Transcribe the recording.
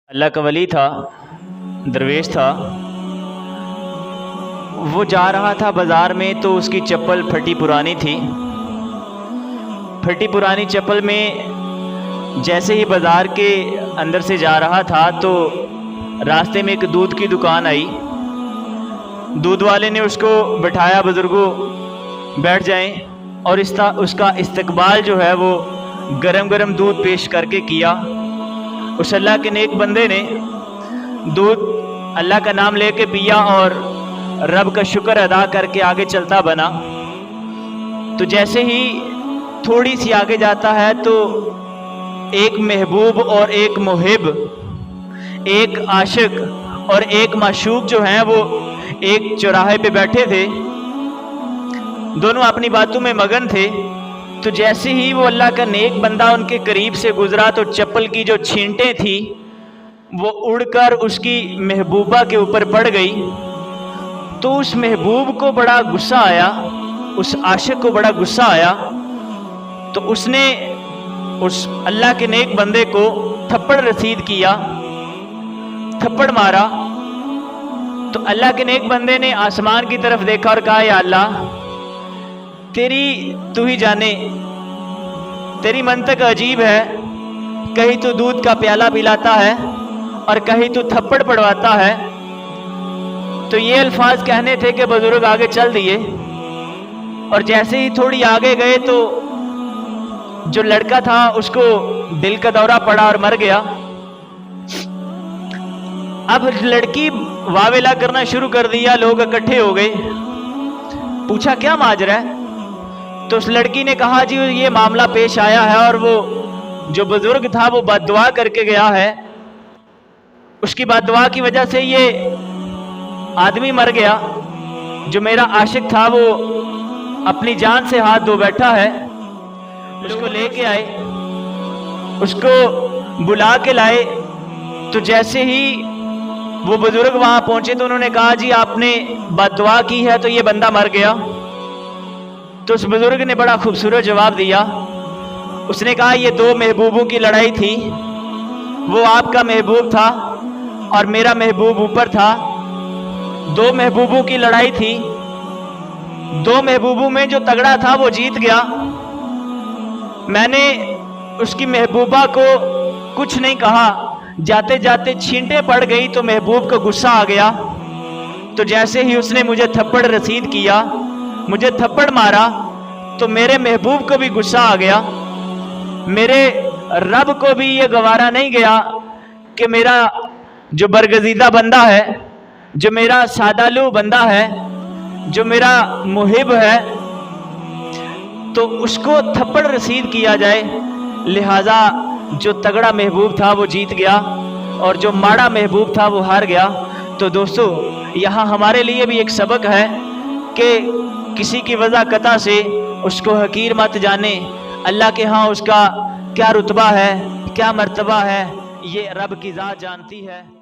अल्लाह का वली था, दरवेश था। वो जा रहा था बाज़ार में तो उसकी चप्पल फटी पुरानी थी। फटी पुरानी चप्पल में जैसे ही बाज़ार के अंदर से जा रहा था तो रास्ते में एक दूध की दुकान आई। दूध वाले ने उसको बिठाया, बुज़ुर्गों बैठ जाएं, और उसका इस्तकबाल जो है वो गरम गरम दूध पेश करके किया। उस अल्लाह के नेक बंदे ने दूध अल्लाह का नाम लेके पिया और रब का शुक्र अदा करके आगे चलता बना। तो जैसे ही थोड़ी सी आगे जाता है तो एक महबूब और एक मुहिब, एक आशिक और एक माशूक जो हैं वो एक चौराहे पे बैठे थे। दोनों अपनी बातों में मगन थे। तो जैसे ही वो अल्लाह का नेक बंदा उनके करीब से गुजरा तो चप्पल की जो छींटें थी वो उड़कर उसकी महबूबा के ऊपर पड़ गई। तो उस महबूब को बड़ा गुस्सा आया, उस आशिक को बड़ा गुस्सा आया। तो उसने उस अल्लाह के नेक बंदे को थप्पड़ रसीद किया, थप्पड़ मारा। तो अल्लाह के नेक बंदे ने आसमान की तरफ देखा और कहा, या अल्लाह तेरी तू ही जाने, तेरी मंतक अजीब है। कहीं तू दूध का प्याला पिलाता है और कहीं तू थप्पड़ पड़वाता है। तो ये अल्फाज कहने थे कि बुजुर्ग आगे चल दिए, और जैसे ही थोड़ी आगे गए तो जो लड़का था उसको दिल का दौरा पड़ा और मर गया। अब लड़की वावेला करना शुरू कर दिया, लोग इकट्ठे हो गए। पूछा क्या माजरा है? तो उस लड़की ने कहा, जी ये मामला पेश आया है और वो जो बुजुर्ग था वो बद्दुआ करके गया है, उसकी बद्दुआ की वजह से ये आदमी मर गया। जो मेरा आशिक था वो अपनी जान से हाथ धो बैठा है। उसको लेके आए, उसको बुला के लाए। तो जैसे ही वो बुजुर्ग वहां पहुंचे तो उन्होंने कहा, जी आपने बद्दुआ की है तो ये बंदा मर गया। तो उस बुजुर्ग ने बड़ा खूबसूरत जवाब दिया। उसने कहा, ये दो महबूबों की लड़ाई थी। वो आपका महबूब था और मेरा महबूब ऊपर था। दो महबूबों की लड़ाई थी। दो महबूबों में जो तगड़ा था वो जीत गया। मैंने उसकी महबूबा को कुछ नहीं कहा, जाते जाते छींटे पड़ गई तो महबूब को गुस्सा आ गया। तो जैसे ही उसने मुझे थप्पड़ रसीद किया, मुझे थप्पड़ मारा, तो मेरे महबूब को भी गुस्सा आ गया। मेरे रब को भी ये गवारा नहीं गया कि मेरा जो बरगजीदा बंदा है, जो मेरा सादालू बंदा है, जो मेरा मुहिब है, तो उसको थप्पड़ रसीद किया जाए। लिहाजा जो तगड़ा महबूब था वो जीत गया और जो माड़ा महबूब था वो हार गया। तो दोस्तों, यहाँ हमारे लिए भी एक सबक है कि किसी की वजह कता से उसको हकीर मत जाने। अल्लाह के यहाँ उसका क्या रुतबा है, क्या मर्तबा है, ये रब की ज़ात जानती है।